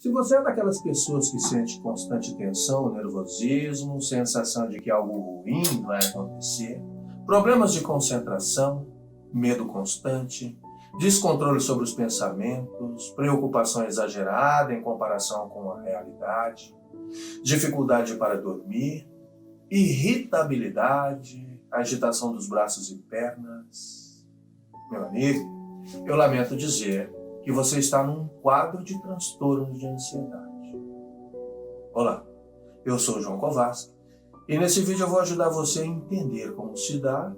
Se você é daquelas pessoas que sente constante tensão, nervosismo, sensação de que algo ruim vai acontecer, problemas de concentração, medo constante, descontrole sobre os pensamentos, preocupação exagerada em comparação com a realidade, dificuldade para dormir, irritabilidade, agitação dos braços e pernas. Meu amigo, eu lamento dizer que você está num quadro de transtorno de ansiedade. Olá, eu sou o João Kovaski e nesse vídeo eu vou ajudar você a entender como se dá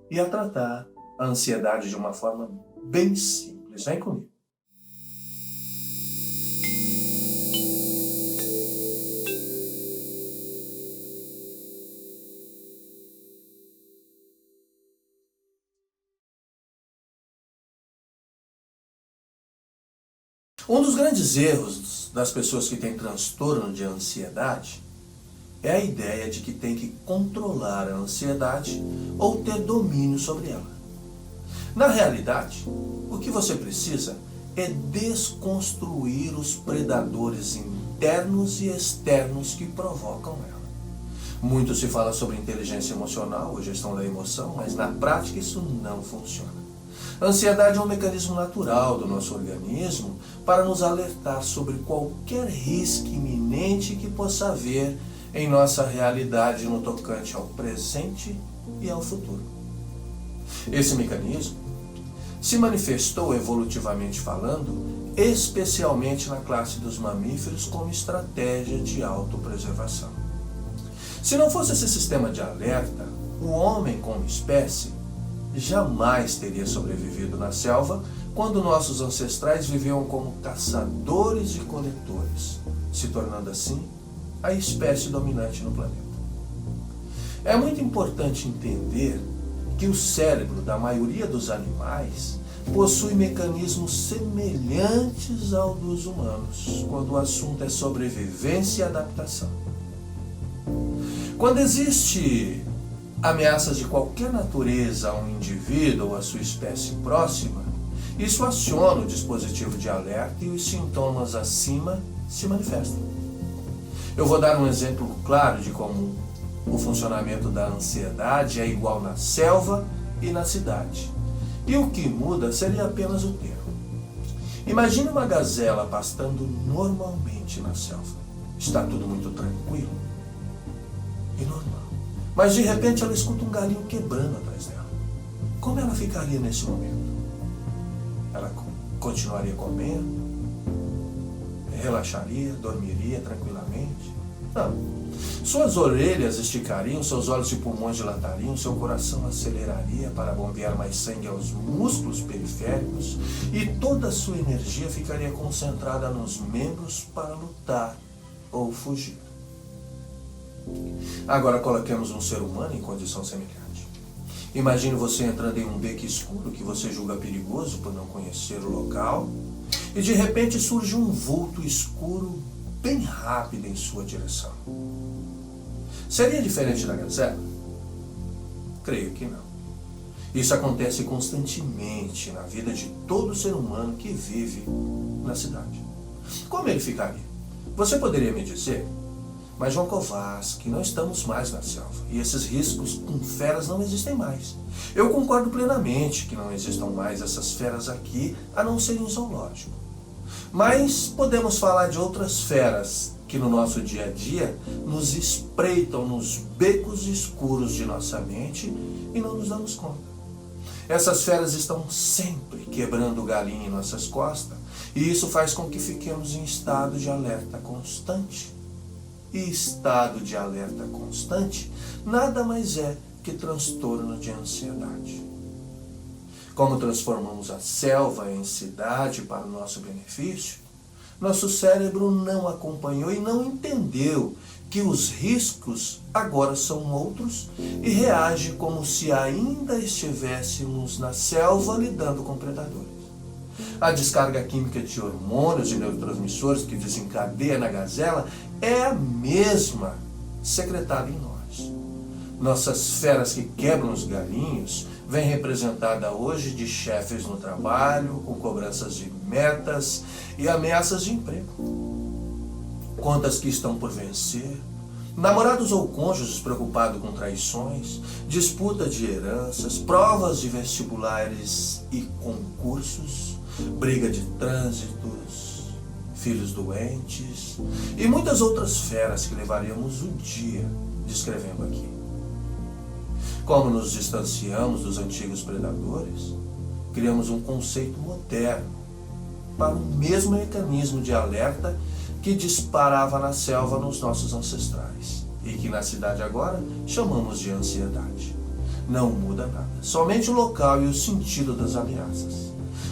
e a tratar a ansiedade de uma forma bem simples. Vem comigo. Um dos grandes erros das pessoas que têm transtorno de ansiedade é a ideia de que tem que controlar a ansiedade ou ter domínio sobre ela. Na realidade, o que você precisa é desconstruir os predadores internos e externos que provocam ela. Muito se fala sobre inteligência emocional ou gestão da emoção, mas na prática isso não funciona. A ansiedade é um mecanismo natural do nosso organismo para nos alertar sobre qualquer risco iminente que possa haver em nossa realidade no tocante ao presente e ao futuro. Esse mecanismo se manifestou evolutivamente falando, especialmente na classe dos mamíferos como estratégia de autopreservação. Se não fosse esse sistema de alerta, o homem como espécie jamais teria sobrevivido na selva quando nossos ancestrais viviam como caçadores e coletores, se tornando assim a espécie dominante no planeta. É muito importante entender que o cérebro da maioria dos animais possui mecanismos semelhantes ao dos humanos, quando o assunto é sobrevivência e adaptação. Quando existe ameaças de qualquer natureza a um indivíduo ou a sua espécie próxima, isso aciona o dispositivo de alerta e os sintomas acima se manifestam. Eu vou dar um exemplo claro de como o funcionamento da ansiedade é igual na selva e na cidade. E o que muda seria apenas o termo. Imagine uma gazela pastando normalmente na selva. Está tudo muito tranquilo e normal. Mas de repente ela escuta um galinho quebrando atrás dela. Como ela ficaria nesse momento? Ela continuaria comendo? Relaxaria? Dormiria tranquilamente? Não. Suas orelhas esticariam, seus olhos e pulmões dilatariam, seu coração aceleraria para bombear mais sangue aos músculos periféricos e toda a sua energia ficaria concentrada nos membros para lutar ou fugir. Agora coloquemos um ser humano em condição semelhante. Imagine você entrando em um beco escuro que você julga perigoso por não conhecer o local e de repente surge um vulto escuro bem rápido em sua direção. Seria diferente da gazela? Creio que não. Isso acontece constantemente na vida de todo ser humano que vive na cidade. Como ele ficaria? Você poderia me dizer? Mas João Kovaski, não estamos mais na selva e esses riscos com feras não existem mais. Eu concordo plenamente que não existam mais essas feras aqui, a não ser em zoológico. Mas podemos falar de outras feras que no nosso dia a dia nos espreitam nos becos escuros de nossa mente e não nos damos conta. Essas feras estão sempre quebrando o galinho em nossas costas e isso faz com que fiquemos em estado de alerta constante. E estado de alerta constante nada mais é que transtorno de ansiedade. Como transformamos a selva em cidade para o nosso benefício, nosso cérebro não acompanhou e não entendeu que os riscos agora são outros e reage como se ainda estivéssemos na selva lidando com predadores. A descarga química de hormônios e neurotransmissores que desencadeia na gazela é a mesma secretada em nós. Nossas feras que quebram os galinhos vem representada hoje de chefes no trabalho, com cobranças de metas e ameaças de emprego. contas que estão por vencer, namorados ou cônjuges preocupados com traições, disputa de heranças, provas de vestibulares e concursos, briga de trânsitos, filhos doentes e muitas outras feras que levaríamos o dia descrevendo aqui. Como nos distanciamos dos antigos predadores, criamos um conceito moderno para o mesmo mecanismo de alerta que disparava na selva nos nossos ancestrais e que na cidade agora chamamos de ansiedade. Não muda nada, somente o local e o sentido das ameaças.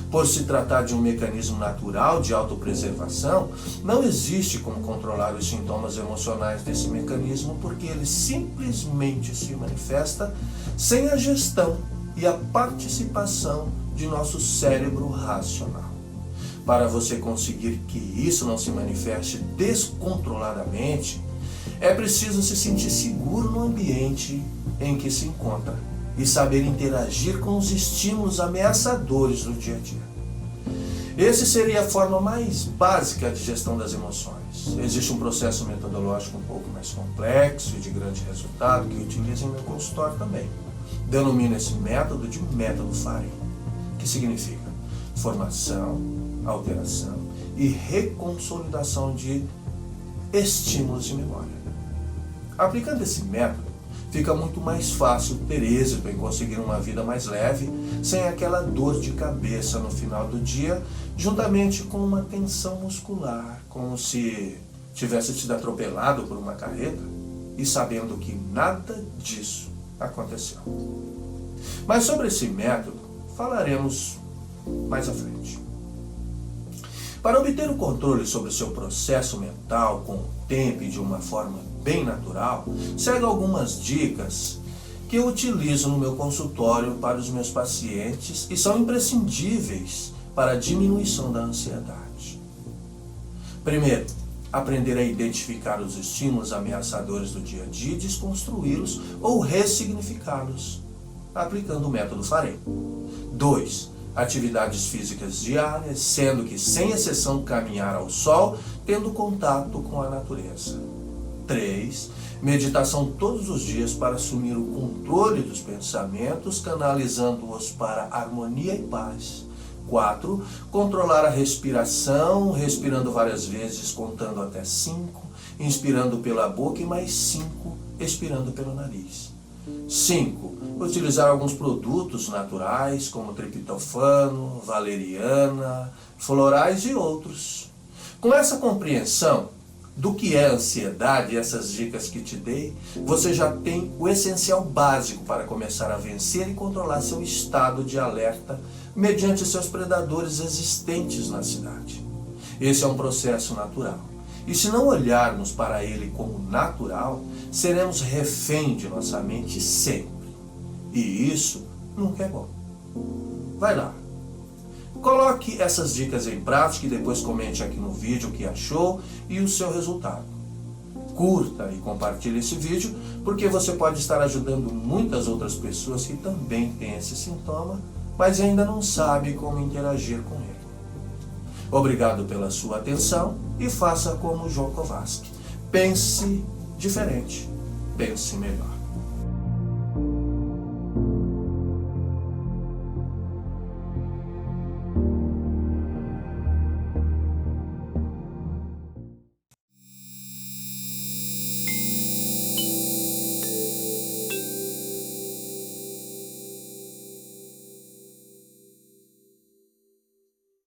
Por se tratar de um mecanismo natural de autopreservação, não existe como controlar os sintomas emocionais desse mecanismo porque ele simplesmente se manifesta sem a gestão e a participação de nosso cérebro racional. Para você conseguir que isso não se manifeste descontroladamente, é preciso se sentir seguro no ambiente em que se encontra e saber interagir com os estímulos ameaçadores do dia a dia. Essa seria a forma mais básica de gestão das emoções. Existe um processo metodológico um pouco mais complexo e de grande resultado que utilizo em meu consultório também. Denomino esse método de método FAREM, que significa formação, alteração e reconsolidação de estímulos de memória. Aplicando esse método, fica muito mais fácil ter êxito em conseguir uma vida mais leve, sem aquela dor de cabeça no final do dia, juntamente com uma tensão muscular, como se tivesse sido atropelado por uma carreta e sabendo que nada disso aconteceu. Mas sobre esse método falaremos mais à frente. Para obter o controle sobre o seu processo mental com o tempo e de uma forma bem natural, segue algumas dicas que eu utilizo no meu consultório para os meus pacientes e são imprescindíveis para a diminuição da ansiedade. Primeiro, aprender a identificar os estímulos ameaçadores do dia a dia e desconstruí-los ou ressignificá-los, aplicando o método FAREM. 2. Atividades físicas diárias, sendo que, sem exceção, caminhar ao sol, tendo contato com a natureza. 3. Meditação todos os dias para assumir o controle dos pensamentos, canalizando-os para harmonia e paz. 4. Controlar a respiração, respirando várias vezes, contando até 5, inspirando pela boca e mais 5, expirando pelo nariz. 5. Utilizar alguns produtos naturais, como triptofano, valeriana, florais e outros. Com essa compreensão do que é ansiedade e essas dicas que te dei, você já tem o essencial básico para começar a vencer e controlar seu estado de alerta mediante seus predadores existentes na cidade. Esse é um processo natural. E se não olharmos para ele como natural, seremos refém de nossa mente sempre. E isso nunca é bom. Vai lá. Coloque essas dicas em prática e depois comente aqui no vídeo o que achou e o seu resultado. Curta e compartilhe esse vídeo, porque você pode estar ajudando muitas outras pessoas que também têm esse sintoma, mas ainda não sabe como interagir com ele. Obrigado pela sua atenção e faça como João Kovaski. Pense diferente, pense melhor.